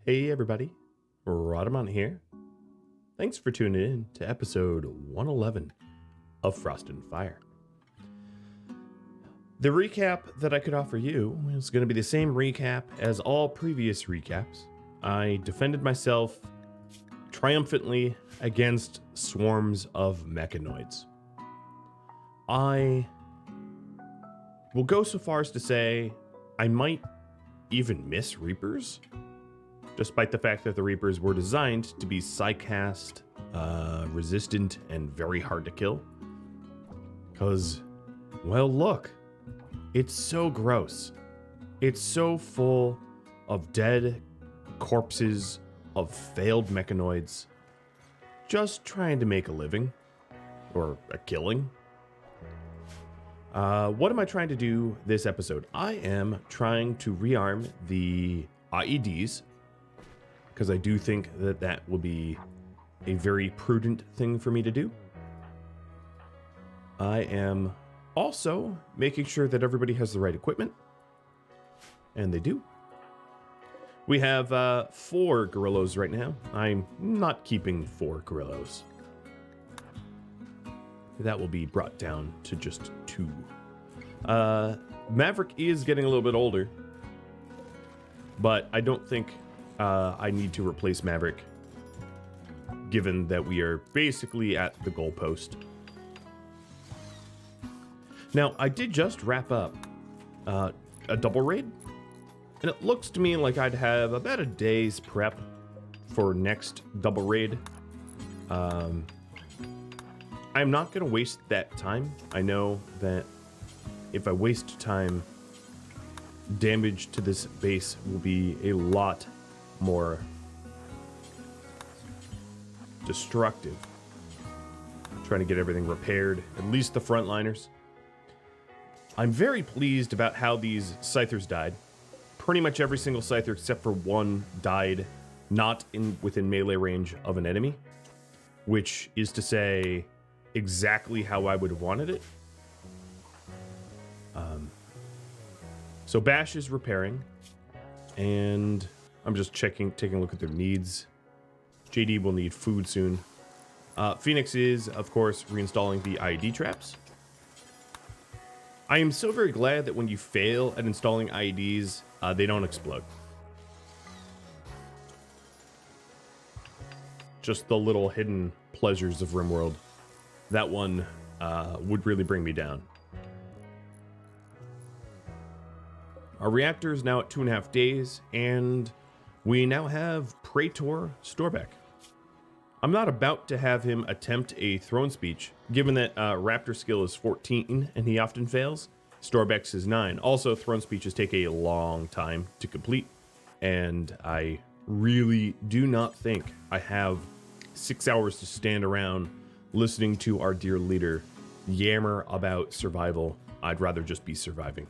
Hey everybody, Rhadamant here. Thanks for tuning in to episode 111 of Frost and Fire. The recap that I could offer you is going to be the same recap as all previous recaps. I defended myself triumphantly against swarms of mechanoids. I will go so far as to say I might even miss Reapers, despite the fact that the Reapers were designed to be psycast, resistant, and very hard to kill. Because, well, look, it's so gross. It's so full of dead corpses of failed mechanoids just trying to make a living, or a killing. What am I trying to do this episode? I am trying to rearm the IEDs, because I do think that that will be a very prudent thing for me to do. I am also making sure that everybody has the right equipment, and they do. We have 4 gorillas right now. I'm not keeping 4 gorillas. That will be brought down to just 2. Maverick is getting a little bit older, but I don't think I need to replace Maverick, given that we are basically at the goalpost. Now, I did just wrap up a double raid, and it looks to me like I'd have about a day's prep for next double raid. I'm not going to waste that time. I know that if I waste time, damage to this base will be a lot more destructive. Trying to get everything repaired, at least the frontliners. I'm very pleased about how these Scythers died. Pretty much every single Scyther except for one died not within melee range of an enemy, which is to say exactly how I would have wanted it. So Bash is repairing, and I'm just taking a look at their needs. JD will need food soon. Phoenix is, of course, reinstalling the IED traps. I am so very glad that when you fail at installing IEDs, they don't explode. Just the little hidden pleasures of RimWorld. That one would really bring me down. Our reactor is now at 2.5 days, and we now have Praetor Storbeck. I'm not about to have him attempt a throne speech, given that Raptor skill is 14 and he often fails. Storbeck's is 9. Also, throne speeches take a long time to complete, and I really do not think I have 6 hours to stand around listening to our dear leader yammer about survival. I'd rather just be surviving.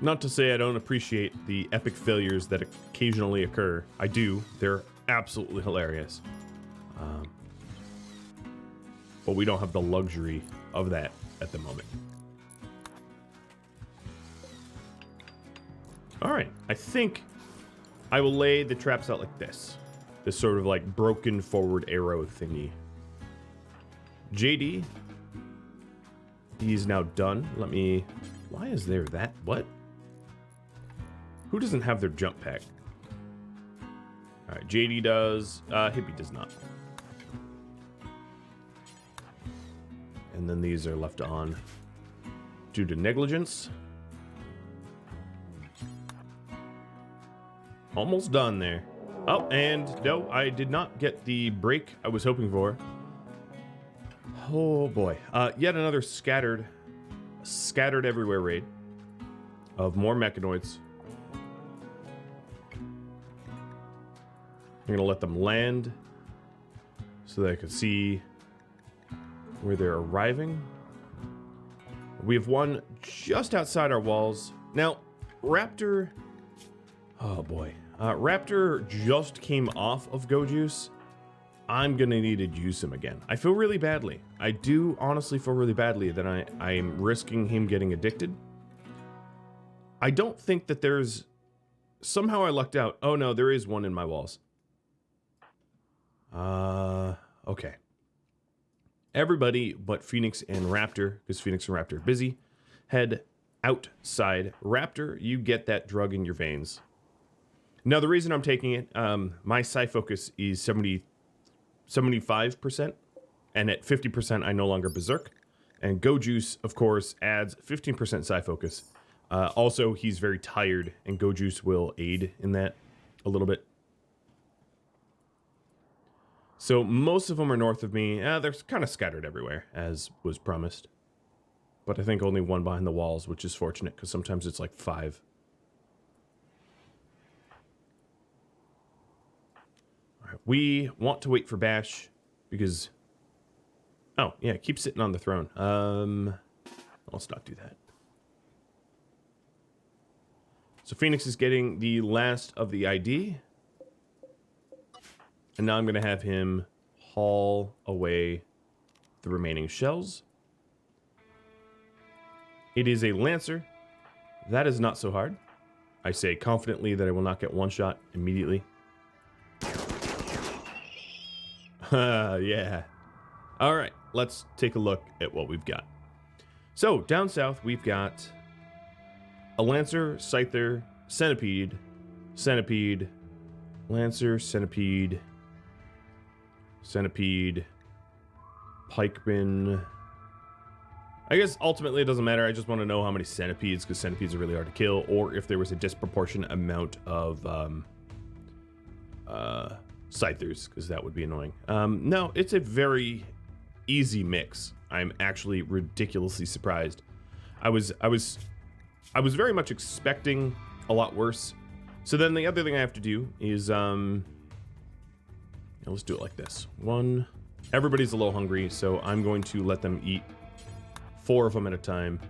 Not to say I don't appreciate the epic failures that occasionally occur. I do. They're absolutely hilarious. But we don't have the luxury of that at the moment. All right. I think I will lay the traps out like this. This sort of like broken forward arrow thingy. JD. He's now done. Why is there that? What? Who doesn't have their jump pack? All right, JD does. Hippie does not. And then these are left on due to negligence. Almost done there. Oh, and no, I did not get the break I was hoping for. Oh boy. Yet another scattered everywhere raid of more mechanoids. I'm going to let them land so that I can see where they're arriving. We have one just outside our walls. Now, Raptor... Oh, boy. Raptor just came off of Go Juice. I'm going to need to juice him again. I feel really badly. I do honestly feel really badly that I am risking him getting addicted. I don't think that there's somehow I lucked out. Oh no, there is one in my walls. Okay. Everybody but Phoenix and Raptor, because Phoenix and Raptor are busy, head outside. Raptor, you get that drug in your veins. Now, the reason I'm taking it, my psi focus is 75%, and at 50%, I no longer berserk. And Go Juice, of course, adds 15% psi focus. Also, he's very tired, and Go Juice will aid in that a little bit. So most of them are north of me. They're kind of scattered everywhere, as was promised. But I think only one behind the walls, which is fortunate, because sometimes it's like 5. All right, we want to wait for Bash, because... Oh, yeah, keep sitting on the throne. Let's not do that. So Phoenix is getting the last of the ID. And now I'm going to have him haul away the remaining shells. It is a Lancer. That is not so hard. I say confidently that I will not get one shot immediately. Yeah. All right, let's take a look at what we've got. So, down south, we've got a Lancer, Scyther, Centipede, Centipede, Lancer, Centipede, Centipede, Pikeman. I guess ultimately it doesn't matter. I just want to know how many centipedes, because centipedes are really hard to kill, or if there was a disproportionate amount of Scythers, because that would be annoying. No, it's a very easy mix. I'm actually ridiculously surprised. I was very much expecting a lot worse. So then the other thing I have to do is let's do it like this. One, everybody's a little hungry, so I'm going to let them eat 4 of them at a time.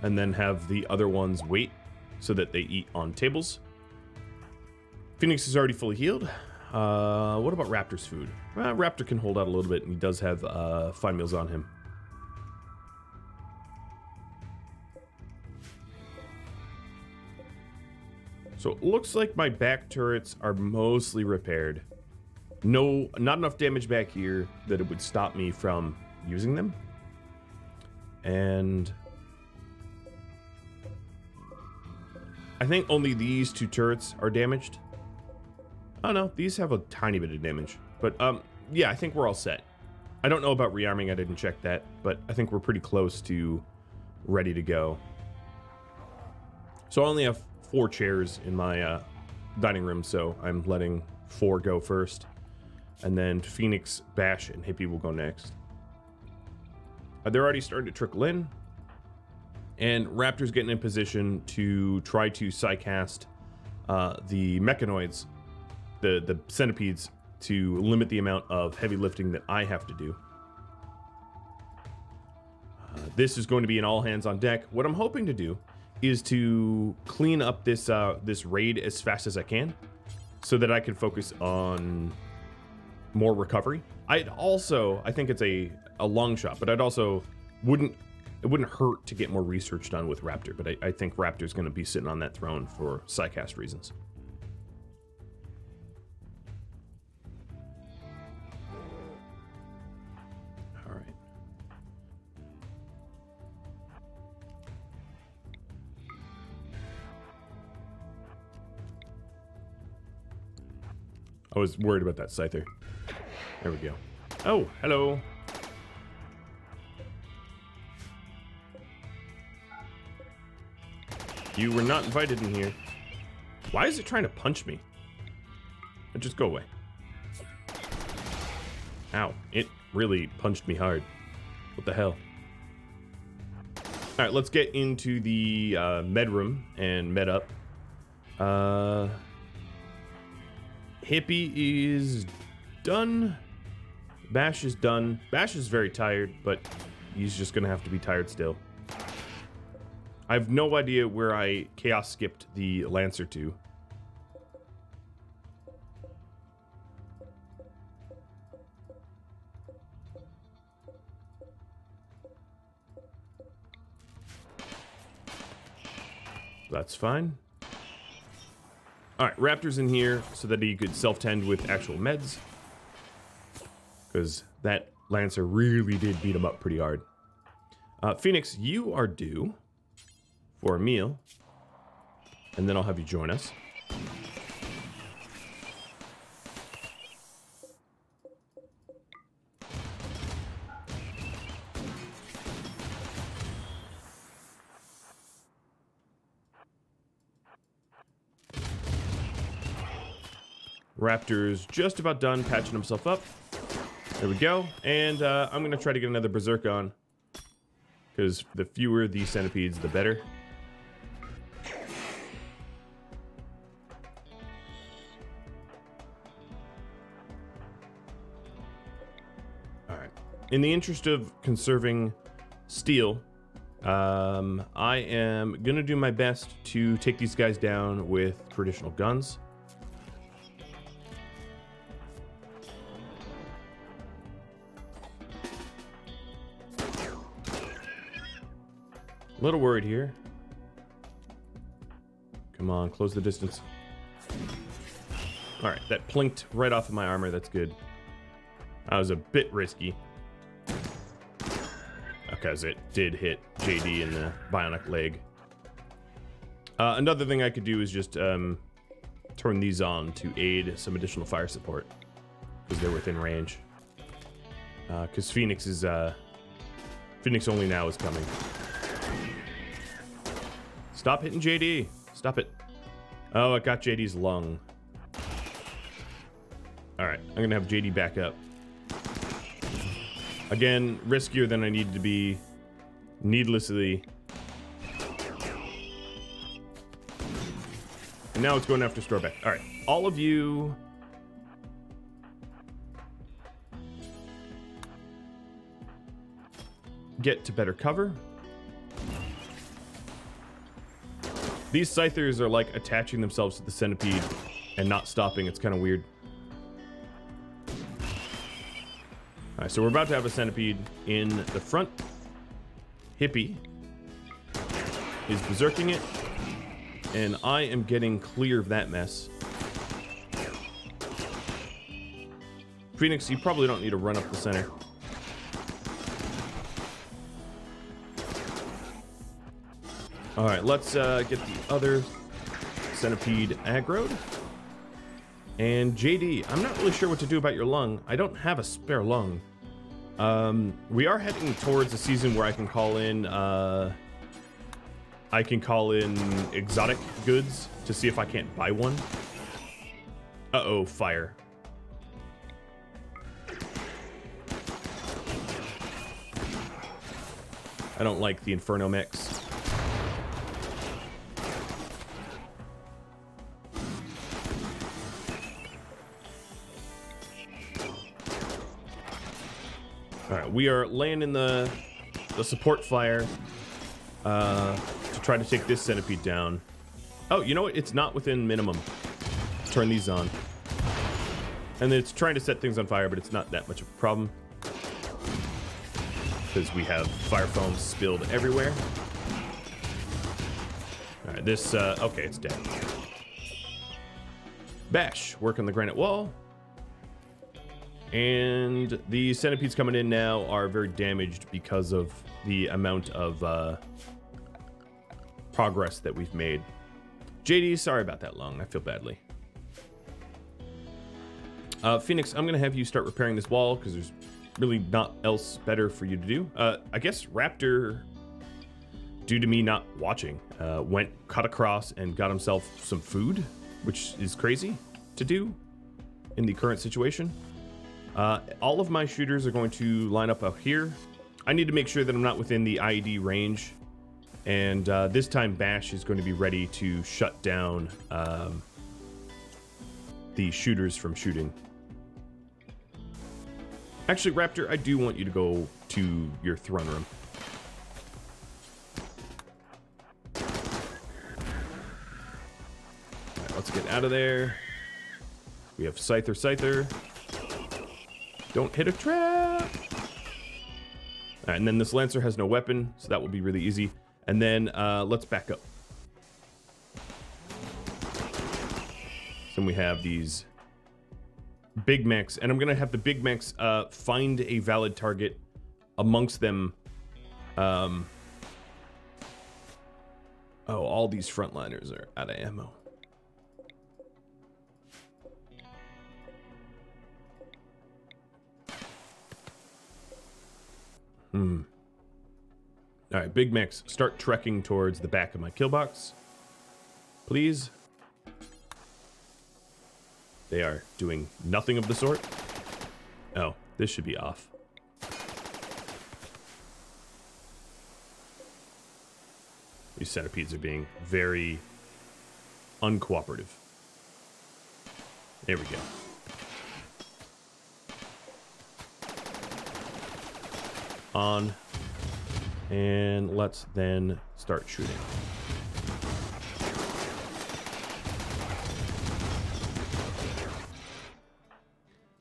And then have the other ones wait so that they eat on tables. Phoenix is already fully healed. What about Raptor's food? Raptor can hold out a little bit, and he does have fine meals on him. So it looks like my back turrets are mostly repaired. No, not enough damage back here that it would stop me from using them. And I think only these 2 turrets are damaged. Oh no, these have a tiny bit of damage. But yeah, I think we're all set. I don't know about rearming, I didn't check that, but I think we're pretty close to ready to go. So I only have 4 chairs in my dining room, so I'm letting 4 go first. And then Phoenix, Bash, and Hippie will go next. They're already starting to trickle in. And Raptor's getting in position to try to psycast the mechanoids, the centipedes, to limit the amount of heavy lifting that I have to do. This is going to be an all hands on deck. What I'm hoping to do is to clean up this this raid as fast as I can, so that I can focus on more recovery. I think it's a long shot, but it wouldn't hurt to get more research done with Raptor, but I think Raptor's going to be sitting on that throne for psycast reasons. All right. I was worried about that Scyther. There we go. Oh, hello. You were not invited in here. Why is it trying to punch me? Just go away. Ow. It really punched me hard. What the hell? Alright, let's get into the med room and med up. Hippie is done. Bash is done. Bash is very tired, but he's just gonna have to be tired still. I have no idea where I chaos skipped the Lancer to. That's fine. All right, Raptor's in here so that he could self-tend with actual meds. Because that Lancer really did beat him up pretty hard. Phoenix, you are due for a meal. And then I'll have you join us. Raptor's just about done patching himself up. There we go. And I'm going to try to get another Berserk on. Because the fewer the centipedes, the better. Alright. In the interest of conserving steel, I am going to do my best to take these guys down with traditional guns. A little worried here. Come on, close the distance. Alright, that plinked right off of my armor. That's good. That was a bit risky. Because it did hit JD in the bionic leg. Another thing I could do is just turn these on to aid some additional fire support. Because they're within range. Because Phoenix is... Phoenix only now is coming. Stop hitting JD. Stop it. Oh, it got JD's lung. Alright, I'm going to have JD back up. Again, riskier than I needed to be. Needlessly. And now it's going after Storeback. Alright, all of you... get to better cover. These Scythers are like attaching themselves to the centipede and not stopping. It's kind of weird. Alright, so we're about to have a centipede in the front. Hippie is berserking it. And I am getting clear of that mess. Phoenix, you probably don't need to run up the center. Alright, let's get the other centipede aggroed. And JD, I'm not really sure what to do about your lung. I don't have a spare lung. We are heading towards a season where I can call in exotic goods to see if I can't buy one. Uh-oh, fire. I don't like the Inferno mix. Alright, we are laying in the support fire to try to take this centipede down. Oh, you know what? It's not within minimum. Turn these on. And then it's trying to set things on fire, but it's not that much of a problem. Because we have fire foam spilled everywhere. Alright, this, okay, it's dead. Bash, work on the granite wall. And the centipedes coming in now are very damaged because of the amount of progress that we've made. JD, sorry about that lung. I feel badly. Phoenix, I'm going to have you start repairing this wall because there's really not else better for you to do. I guess Raptor, due to me not watching, cut across and got himself some food, which is crazy to do in the current situation. All of my shooters are going to line up out here. I need to make sure that I'm not within the IED range. And this time Bash is going to be ready to shut down the shooters from shooting. Actually, Raptor, I do want you to go to your throne room. Alright, let's get out of there. We have Scyther. Don't hit a trap! Alright, and then this Lancer has no weapon, so that will be really easy. And then let's back up. then we have these big mechs, and I'm gonna have the big mechs find a valid target amongst them. Oh, all these frontliners are out of ammo. All right, big mechs, start trekking towards the back of my kill box, please. They are doing nothing of the sort. Oh, this should be off. These centipedes are being very uncooperative. There we go. On. And let's then start shooting.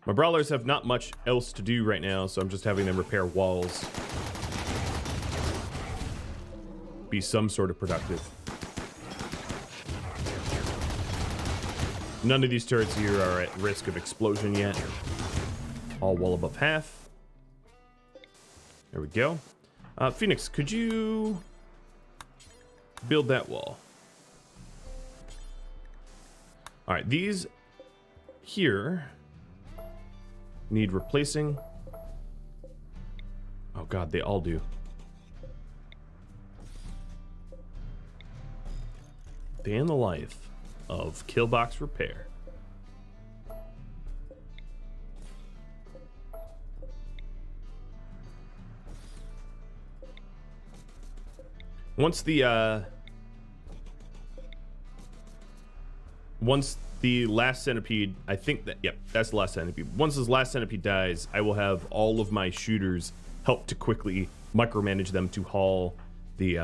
My brawlers have not much else to do right now, so I'm just having them repair walls. Be some sort of productive. None of these turrets here are at risk of explosion yet. All well above half. There we go. Phoenix, could you build that wall? All right, these here need replacing. Oh god, they all do. Day in the life of Killbox Repair. Once the last centipede, I think that, yep, that's the last centipede. Once this last centipede dies, I will have all of my shooters help to quickly micromanage them to haul the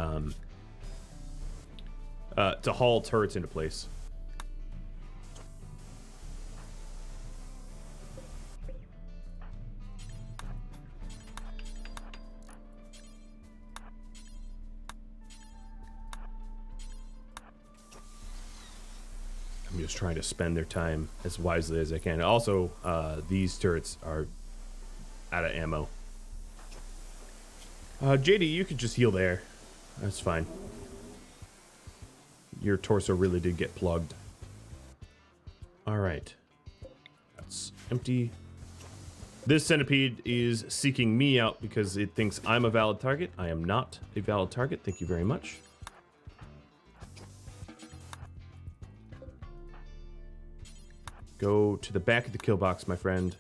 turrets into place. I'm just trying to spend their time as wisely as I can. Also, these turrets are out of ammo. JD, you could just heal there. That's fine. Your torso really did get plugged. All right. That's empty. This centipede is seeking me out because it thinks I'm a valid target. I am not a valid target. Thank you very much. Go to the back of the kill box, my friend.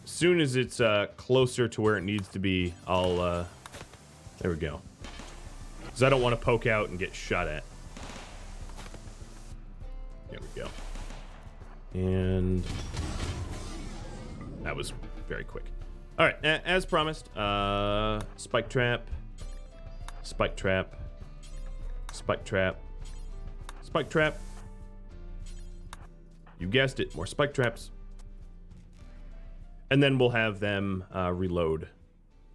As soon as it's closer to where it needs to be, I'll there we go. Because I don't want to poke out and get shot at. There we go. And that was very quick. All right, as promised, spike trap, spike trap, spike trap, spike trap. You guessed it, more spike traps. And then we'll have them reload.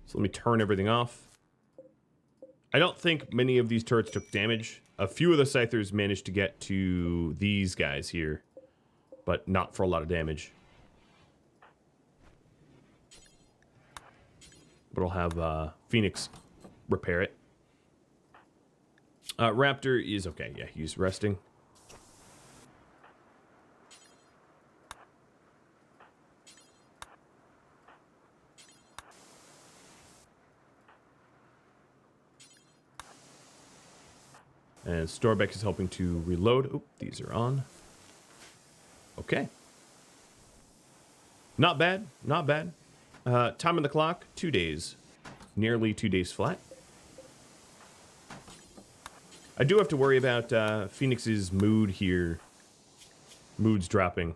So let me turn everything off. I don't think many of these turrets took damage. A few of the Scythers managed to get to these guys here, but not for a lot of damage. But I'll have Phoenix repair it. Raptor is okay. Yeah, he's resting. And Storbeck is helping to reload. Oop, these are on. Okay. Not bad, not bad. Time on the clock, 2 days. Nearly 2 days flat. I do have to worry about Phoenix's mood here. Mood's dropping.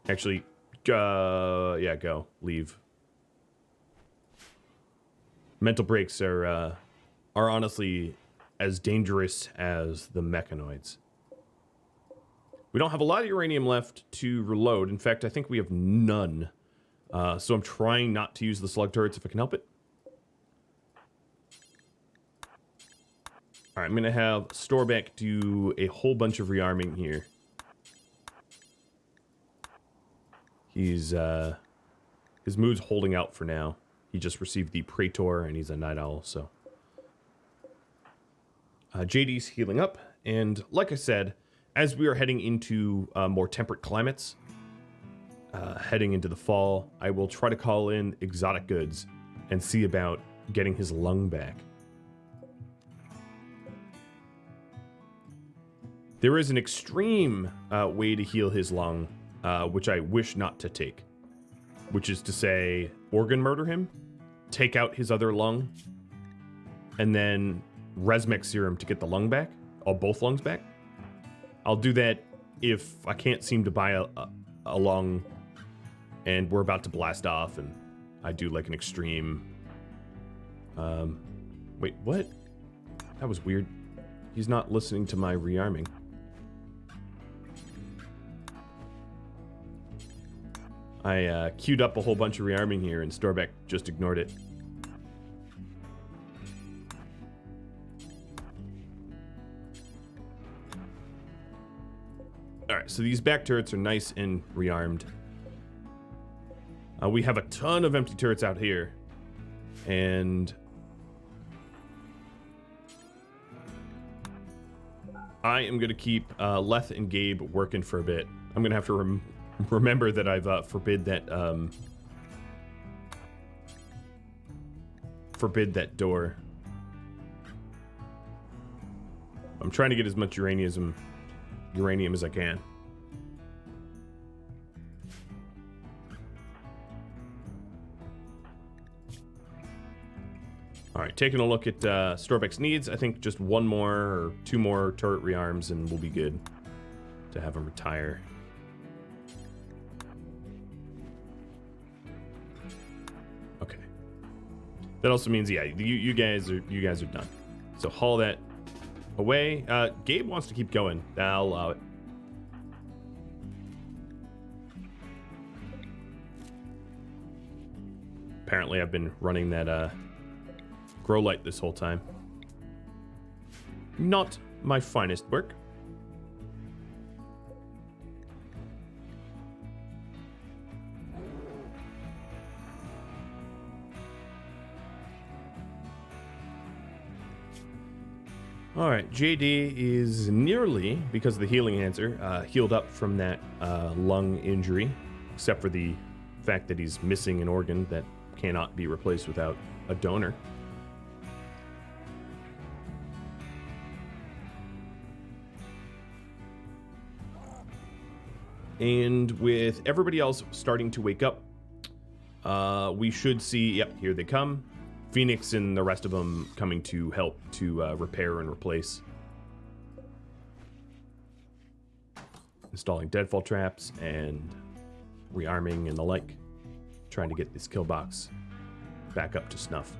Actually, yeah, go. Leave. Mental breaks are honestly as dangerous as the mechanoids. We don't have a lot of uranium left to reload. In fact, I think we have none. So I'm trying not to use the slug turrets if I can help it. All right, I'm going to have Storeback do a whole bunch of rearming here. He's, his mood's holding out for now. He just received the Praetor, and he's a Night Owl, so. JD's healing up, and like I said, as we are heading into more temperate climates, heading into the fall, I will try to call in exotic goods and see about getting his lung back. There is an extreme way to heal his lung, which I wish not to take, which is to say, organ murder him, take out his other lung, and then Resmec serum to get the lung back, or both lungs back. I'll do that if I can't seem to buy a lung and we're about to blast off and I do like an extreme... wait, what? That was weird. He's not listening to my rearming. I queued up a whole bunch of rearming here, and Storeback just ignored it. Alright, so these back turrets are nice and rearmed. We have a ton of empty turrets out here. And... I am going to keep Leth and Gabe working for a bit. I'm going to have to remember that I've forbid that door. I'm trying to get as much uranium as I can. All right, taking a look at Storeback's needs. I think just one more or two more turret rearms and we'll be good to have him retire. Okay. That also means, yeah, you guys are done. So haul that away. Gabe wants to keep going. I'll allow it. Apparently, I've been running that grow light this whole time. Not my finest work. All right, JD is nearly, because of the healing answer, healed up from that lung injury, except for the fact that he's missing an organ that cannot be replaced without a donor. And with everybody else starting to wake up, we should see, yep, here they come. Phoenix and the rest of them coming to help to repair and replace. Installing deadfall traps and rearming and the like. Trying to get this kill box back up to snuff.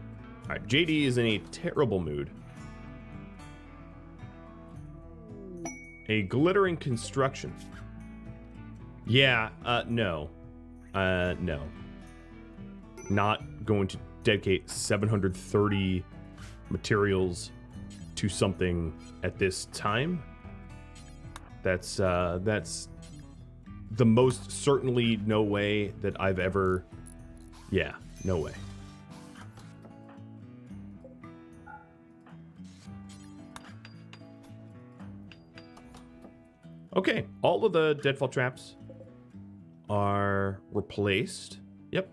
All right, JD is in a terrible mood. A glittering construction. Yeah, no. No. Not going to dedicate 730 materials to something at this time. That's the most certainly no way that I've ever... Yeah, no way. Okay, all of the deadfall traps are replaced. Yep.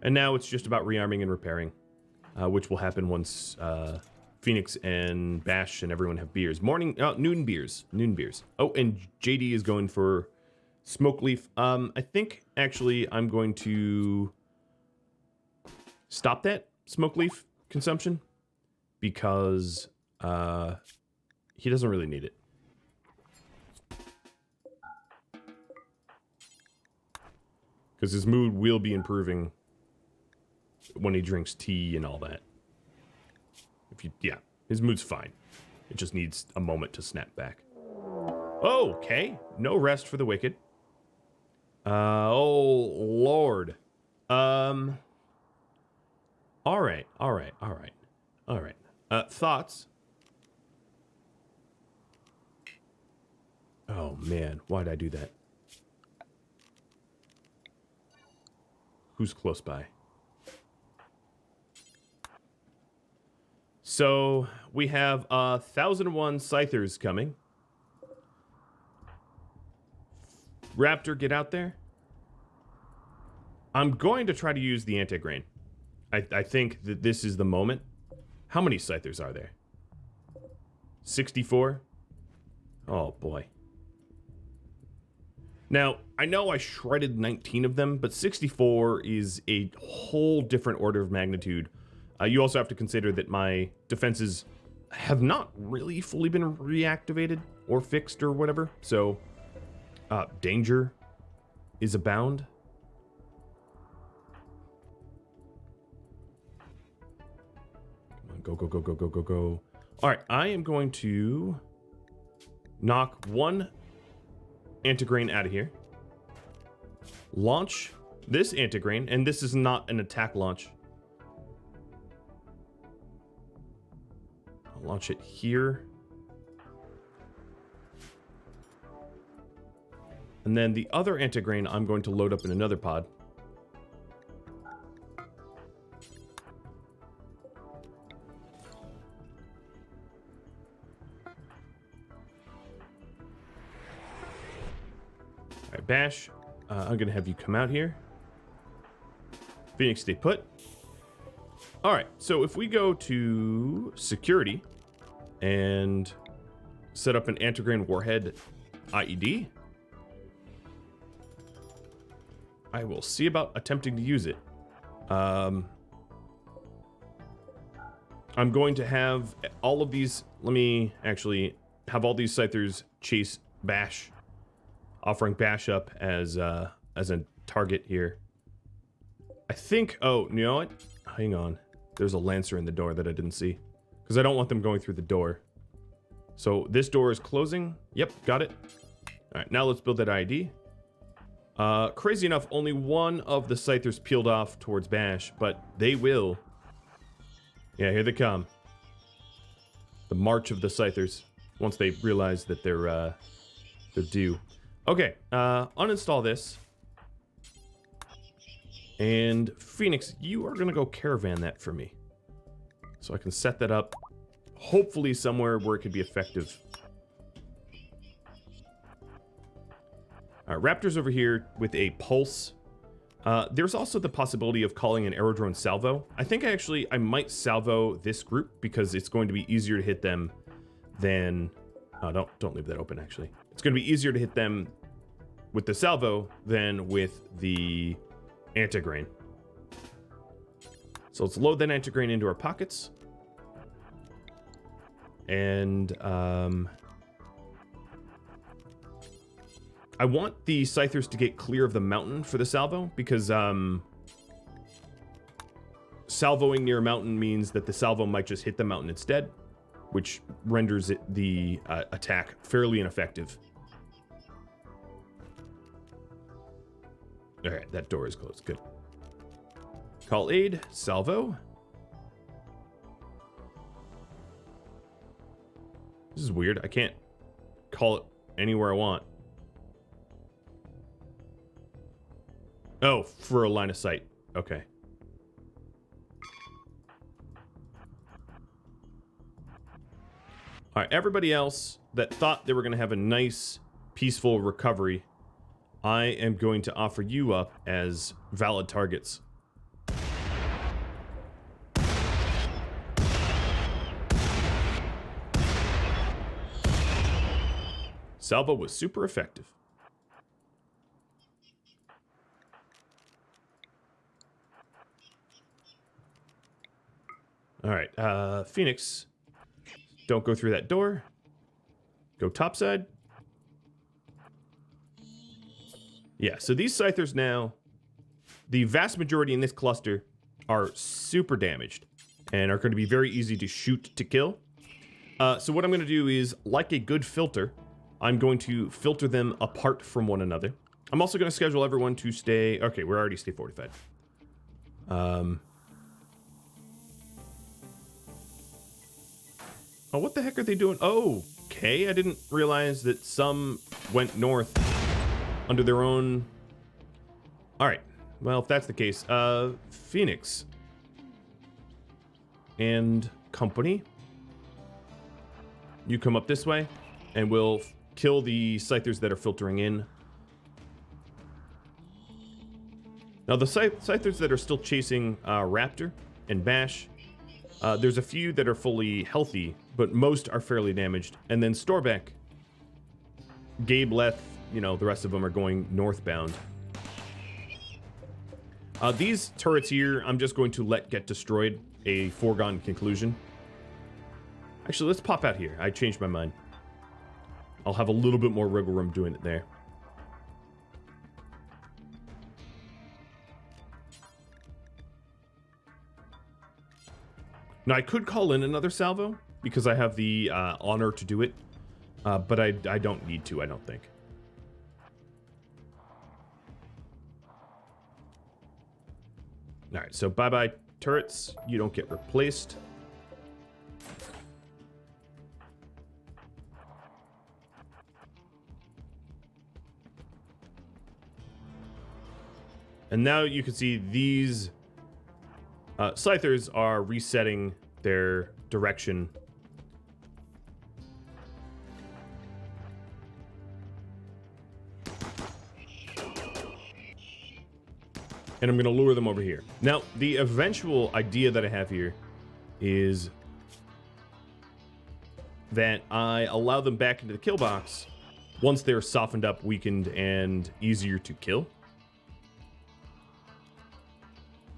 And now it's just about rearming and repairing, which will happen once Phoenix and Bash and everyone have beers. Noon beers. Noon beers. Oh, and JD is going for smoke leaf. I think, actually, I'm going to stop that smoke leaf consumption because he doesn't really need it. Because his mood will be improving when he drinks tea and all that. Yeah. His mood's fine. It just needs a moment to snap back. Okay, no rest for the wicked. Oh, Lord. All right. Thoughts? Oh, man, why'd I do that? Who's close by? So, we have 1,001 Scythers coming. Raptor, get out there. I'm going to try to use the anti-grain. I think that this is the moment. How many Scythers are there? 64? Oh, boy. Now, I know I shredded 19 of them, but 64 is a whole different order of magnitude. You also have to consider that my defenses have not really fully been reactivated or fixed or whatever, so danger is abound. Come on, go. All right, I am going to knock one anti-grain out of here. Launch this anti-grain, and this is not an attack launch. I'll launch it here. And then the other anti-grain I'm going to load up in another pod. All right, Bash, I'm going to have you come out here. Phoenix, stay put. All right, so if we go to security and set up an anti-grain warhead IED, I will see about attempting to use it. I'm going to have all of these. Let me actually have all these Scythers chase Bash, offering Bash up as a target here. I think. Oh, you know what? Hang on. There's a Lancer in the door that I didn't see, because I don't want them going through the door. So this door is closing. Yep, got it. All right, now let's build that ID. Crazy enough, only one of the Scythers peeled off towards Bash, but they will. Yeah, here they come. The march of the Scythers, once they realize that they're due. Okay, uninstall this. And Phoenix, you are gonna go caravan that for me, so I can set that up, hopefully somewhere where it could be effective. All right, Raptor's over here with a pulse. There's also the possibility of calling an aerodrone salvo. I think I might salvo this group because it's going to be easier to hit them than. Oh, don't leave that open. Actually, it's going to be easier to hit them with the salvo than with the anti-grain. So let's load that anti-grain into our pockets. And I want the Scythers to get clear of the mountain for the salvo, because salvoing near a mountain means that the salvo might just hit the mountain instead, which renders the attack fairly ineffective. All right, that door is closed. Good. Call aid, salvo. This is weird. I can't call it anywhere I want. Oh, for a line of sight. Okay. All right, everybody else that thought they were going to have a nice, peaceful recovery, I am going to offer you up as valid targets. Salvo was super effective. All right, Phoenix, don't go through that door. Go topside. Yeah, so these Scythers now, the vast majority in this cluster are super damaged and are going to be very easy to shoot to kill. So what I'm going to do is, like a good filter, I'm going to filter them apart from one another. I'm also going to schedule everyone to stay... Okay, we're already stay fortified. Oh, what the heck are they doing? Oh, okay. I didn't realize that some went north under their own... All right. Well, if that's the case, Phoenix and company, you come up this way, and we'll kill the scythers that are filtering in. Now, the scythers that are still chasing Raptor and Bash, there's a few that are fully healthy, but most are fairly damaged. And then Storbeck, Gabe, Leth, you know, the rest of them are going northbound. These turrets here, I'm just going to let get destroyed, a foregone conclusion. Actually, let's pop out here. I changed my mind. I'll have a little bit more wiggle room doing it there. Now, I could call in another salvo, because I have the honor to do it, but I don't need to, I don't think. Alright, so bye-bye turrets. You don't get replaced. And now you can see these scythers are resetting their direction. And I'm going to lure them over here. Now, the eventual idea that I have here is that I allow them back into the kill box once they're softened up, weakened, and easier to kill.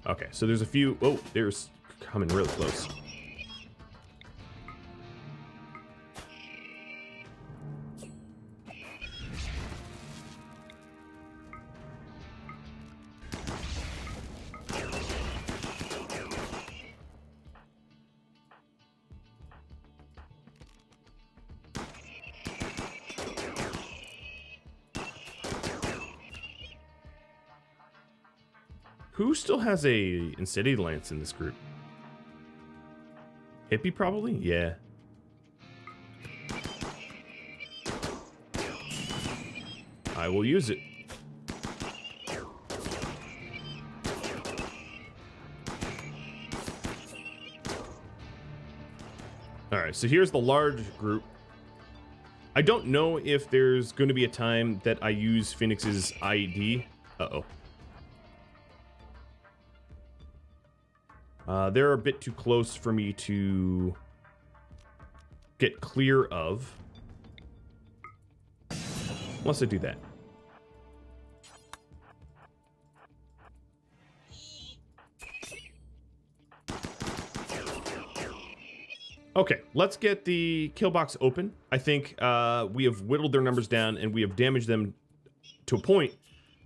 Okay, so there's a few... Oh, they're coming really close. Who still has a Incendiary Lance in this group? Hippie, probably? Yeah. I will use it. Alright, so here's the large group. I don't know if there's going to be a time that I use Phoenix's ID. Uh-oh. They're a bit too close for me to get clear of. Unless I do that. Okay, let's get the kill box open. I think we have whittled their numbers down and we have damaged them to a point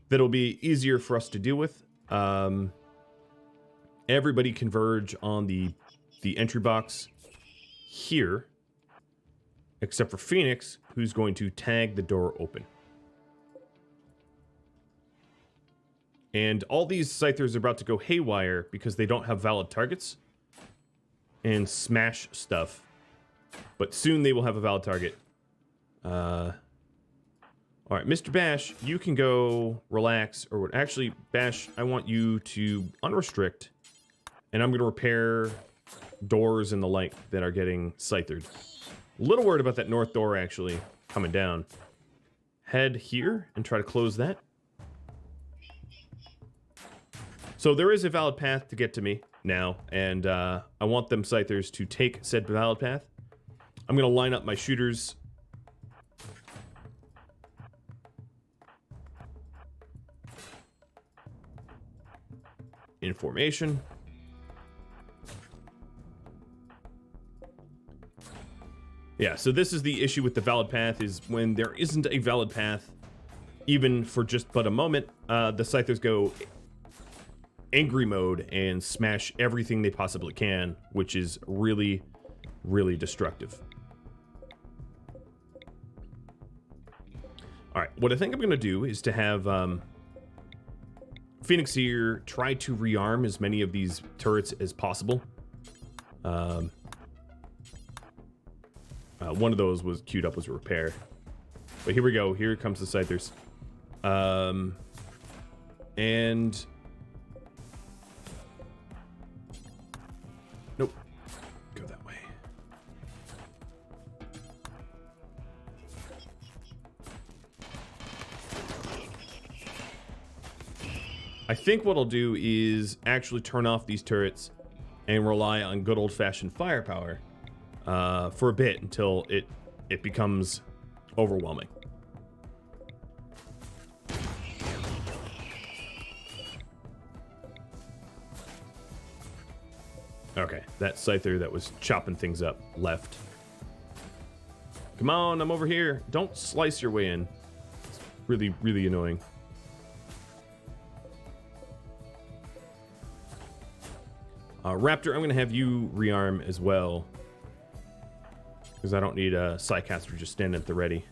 that it'll be easier for us to deal with. Everybody converge on the entry box here, except for Phoenix, who's going to tag the door open. And all these scythers are about to go haywire because they don't have valid targets and smash stuff. But soon they will have a valid target. All right, Mr. Bash, you can go relax. Or actually, Bash, I want you to unrestrict. And I'm going to repair doors and the like that are getting scythered. A little worried about that north door actually coming down. Head here and try to close that. So there is a valid path to get to me now, and I want them scythers to take said valid path. I'm going to line up my shooters. In formation. Yeah, so this is the issue with the valid path, is when there isn't a valid path, even for just but a moment, the scythers go angry mode and smash everything they possibly can, which is really, really destructive. All right, what I think I'm going to do is to have Phoenix here try to rearm as many of these turrets as possible. One of those was queued up as a repair. But here we go. Here comes the Scythers. And... Nope. Go that way. I think what I'll do is actually turn off these turrets and rely on good old-fashioned firepower for a bit until it becomes overwhelming. Okay, that Scyther that was chopping things up left. Come on, I'm over here. Don't slice your way in. It's really, really annoying. Raptor, I'm going to have you rearm as well. Because I don't need a Psycaster just standing at the ready.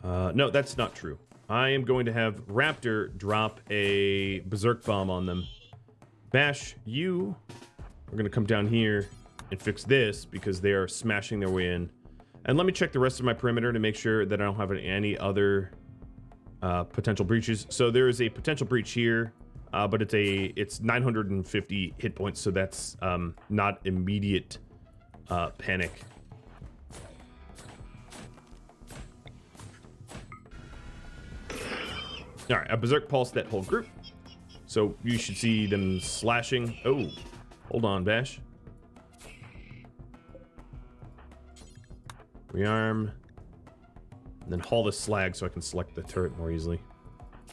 No, that's not true. I am going to have Raptor drop a Berserk Bomb on them. Bash, you are going to come down here and fix this because they are smashing their way in. And let me check the rest of my perimeter to make sure that I don't have any other potential breaches. So there is a potential breach here, but it's 950 hit points, so that's not immediate panic. All right, a Berserk Pulse that whole group. So you should see them slashing. Oh, hold on, Bash. Rearm. And then haul the slag so I can select the turret more easily.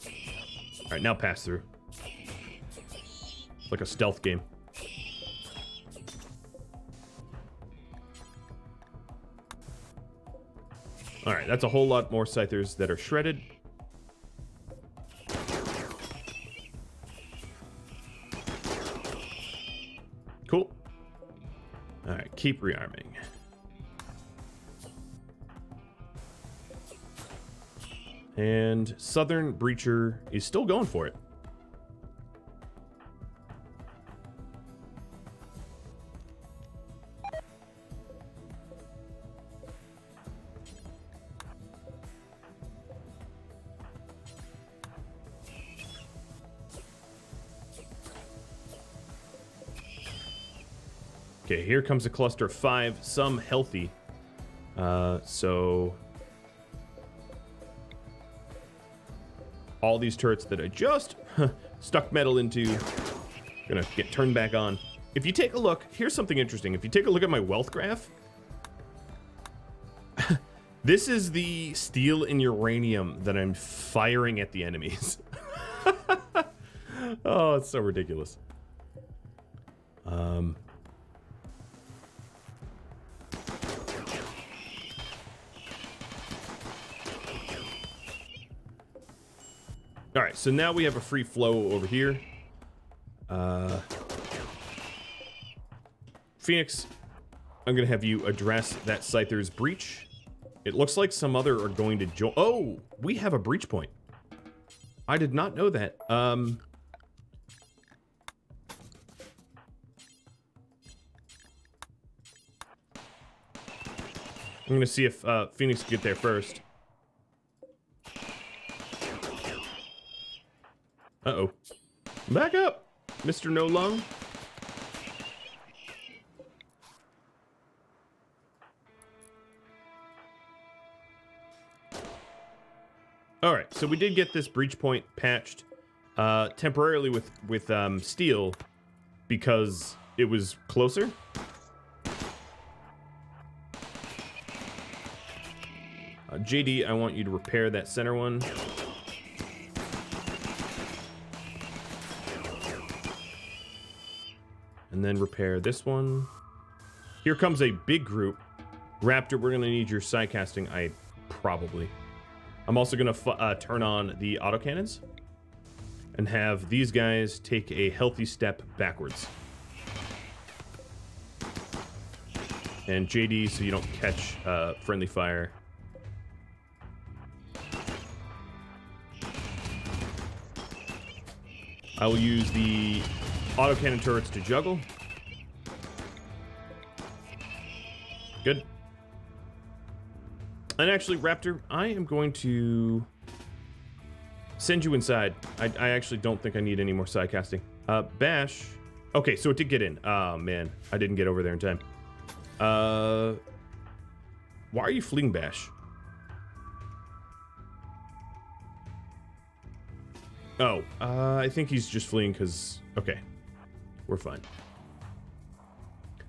All right, now pass through. It's like a stealth game. All right, that's a whole lot more Scythers that are shredded. Cool. All right, keep rearming. And Southern Breacher is still going for it. Okay, here comes a cluster of 5, some healthy. So all these turrets that I just stuck metal into gonna get turned back on. If you take a look, here's something interesting. If you take a look at my wealth graph, this is the steel and uranium that I'm firing at the enemies. Oh, it's so ridiculous. All right, so now we have a free flow over here. Phoenix, I'm going to have you address that Scyther's breach. It looks like some other are going to join. Oh, we have a breach point. I did not know that. I'm going to see if Phoenix can get there first. Uh-oh. Back up, Mr. No Lung. All right, so we did get this breach point patched temporarily with steel because it was closer. JD, I want you to repair that center one. And then repair this one. Here comes a big group. Raptor, we're gonna need your side casting. Probably. I'm also gonna turn on the autocannons and have these guys take a healthy step backwards. And JD, so you don't catch friendly fire. I will use the autocannon turrets to juggle. Good. And actually, Raptor, I am going to send you inside. I actually don't think I need any more side casting. Bash. Okay, so it did get in. Oh, man. I didn't get over there in time. Why are you fleeing, Bash? Oh, I think he's just fleeing because... Okay. We're fine.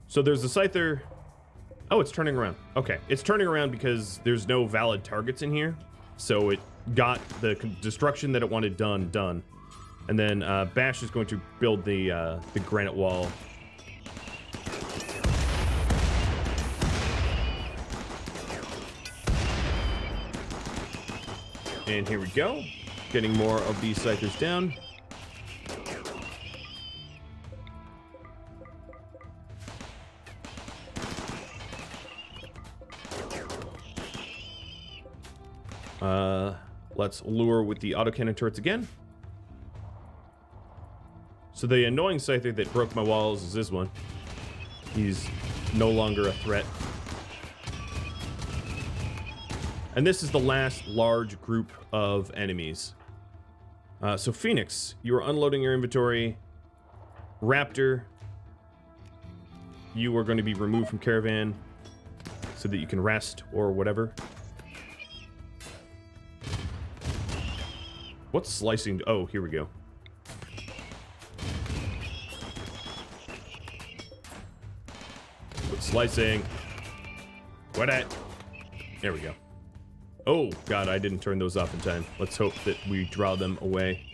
So there's a Scyther... Oh, it's turning around. Okay, it's turning around because there's no valid targets in here. So it got the destruction that it wanted done. And then Bash is going to build the granite wall. And here we go. Getting more of these Scythers down. Let's lure with the autocannon turrets again. So the annoying Scyther that broke my walls is this one. He's no longer a threat. And this is the last large group of enemies. So Phoenix, you are unloading your inventory. Raptor, you are going to be removed from Caravan so that you can rest or whatever. What's slicing? Oh, here we go. What's slicing? What at? There we go. Oh, God, I didn't turn those off in time. Let's hope that we draw them away.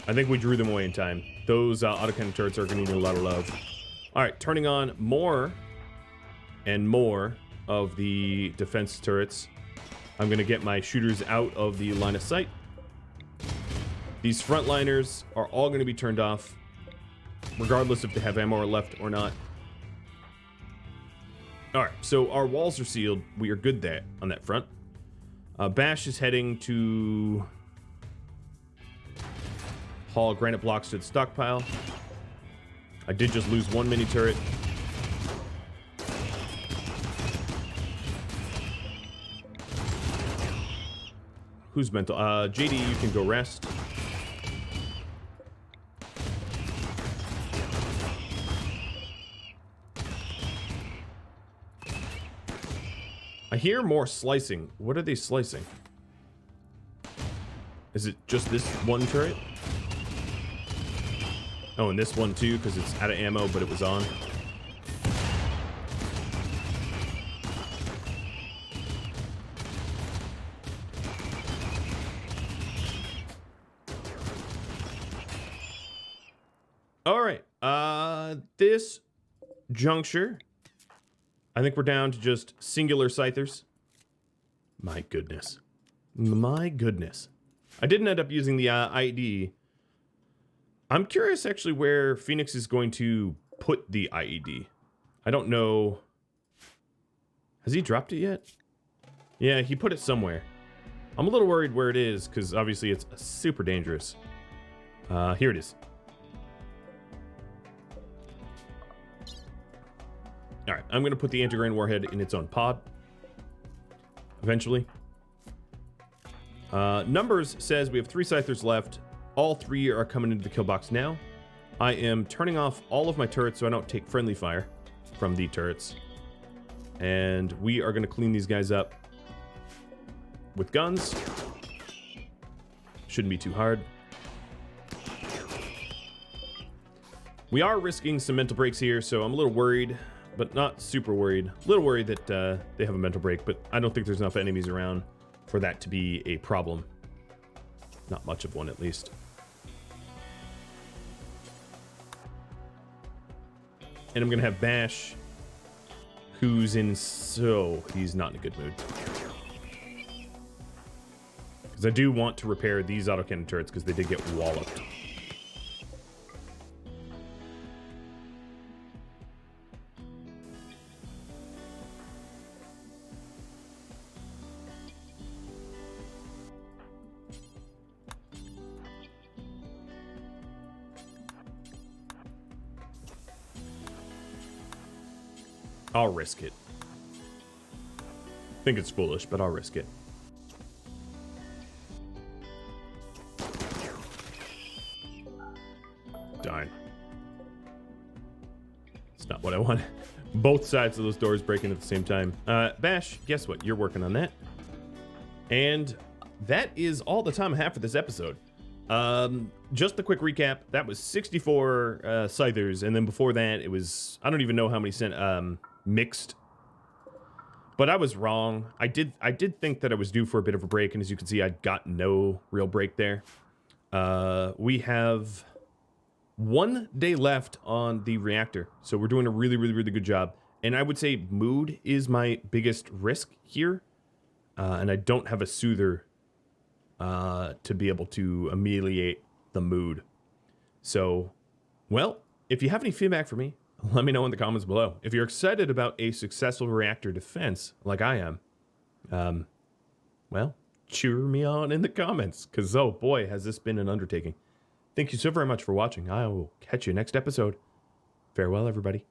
I think we drew them away in time. Those autocannon turrets are going to need a lot of love. All right, turning on more and more of the defense turrets. I'm going to get my shooters out of the line of sight. These frontliners are all going to be turned off, regardless if they have ammo left or not. All right, so our walls are sealed. We are good there on that front. Bash is heading to haul granite blocks to the stockpile. I did just lose one mini turret. Who's mental? JD, you can go rest. I hear more slicing. What are they slicing? Is it just this one turret? Oh, and this one too, because it's out of ammo, but it was on. All right. This juncture, I think we're down to just singular Scythers. My goodness. My goodness. I didn't end up using the IED. I'm curious actually where Phoenix is going to put the IED. I don't know. Has he dropped it yet? Yeah, he put it somewhere. I'm a little worried where it is because obviously it's super dangerous. Here it is. All right, I'm going to put the anti-grain warhead in its own pod. Eventually. Numbers says we have 3 Scythers left. All 3 are coming into the kill box now. I am turning off all of my turrets so I don't take friendly fire from the turrets. And we are going to clean these guys up with guns. Shouldn't be too hard. We are risking some mental breaks here, so I'm a little worried. But not super worried. A little worried that they have a mental break, but I don't think there's enough enemies around for that to be a problem. Not much of one, at least. And I'm going to have Bash, who's in... So, he's not in a good mood. Because I do want to repair these autocannon turrets because they did get walloped. I'll risk it. I think it's foolish, but I'll risk it. Darn. It's not what I want. Both sides of those doors breaking at the same time. Bash, guess what? You're working on that. And that is all the time I have for this episode. Just a quick recap. That was 64 Scythers, and then before that, it was, I don't even know how many mixed. But I was wrong. I did think that I was due for a bit of a break, and as you can see, I got no real break there. We have 1 day left on the reactor, so we're doing a really good job. And I would say mood is my biggest risk here, and I don't have a soother to be able to ameliorate the mood. So, well, if you have any feedback for me, let me know in the comments below. If you're excited about a successful reactor defense, like I am, well, cheer me on in the comments, because, oh boy, has this been an undertaking. Thank you so very much for watching. I will catch you next episode. Farewell, everybody.